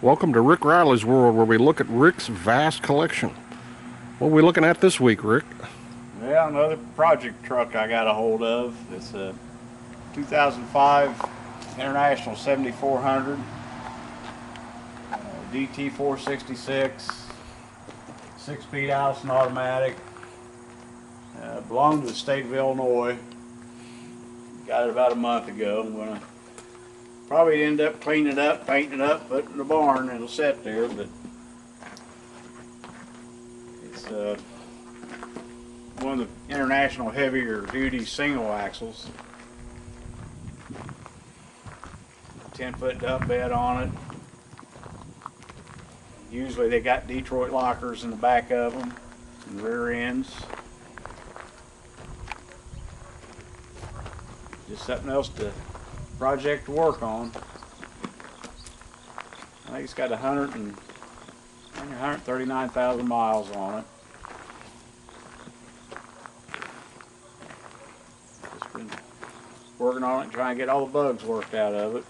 Welcome to Rick Riley's World, where we look at Rick's vast collection. What are we looking at this week, Rick? Well, another project truck I got a hold of. It's a 2005 International 7400 DT 466, 6-speed Allison automatic. Belonged to the state of Illinois. Got it about a month ago. I'm gonna probably end up cleaning it up, painting it up, put it in the barn. It'll sit there, but it's one of the international heavier duty single axles. 10-foot dump bed on it. Usually they got Detroit lockers in the back of them and rear ends. Just something else to project to work on. I think it's got 139,000 miles on it. Just been working on it and trying to get all the bugs worked out of it.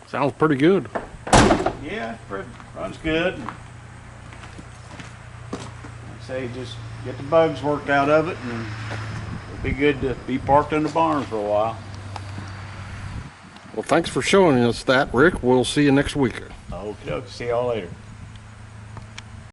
Sounds pretty good. Yeah, runs good. Like I say, just get the bugs worked out of it, and it'll be good to be parked in the barn for a while. Well, thanks for showing us that, Rick. We'll see you next week. Okay, see y'all later.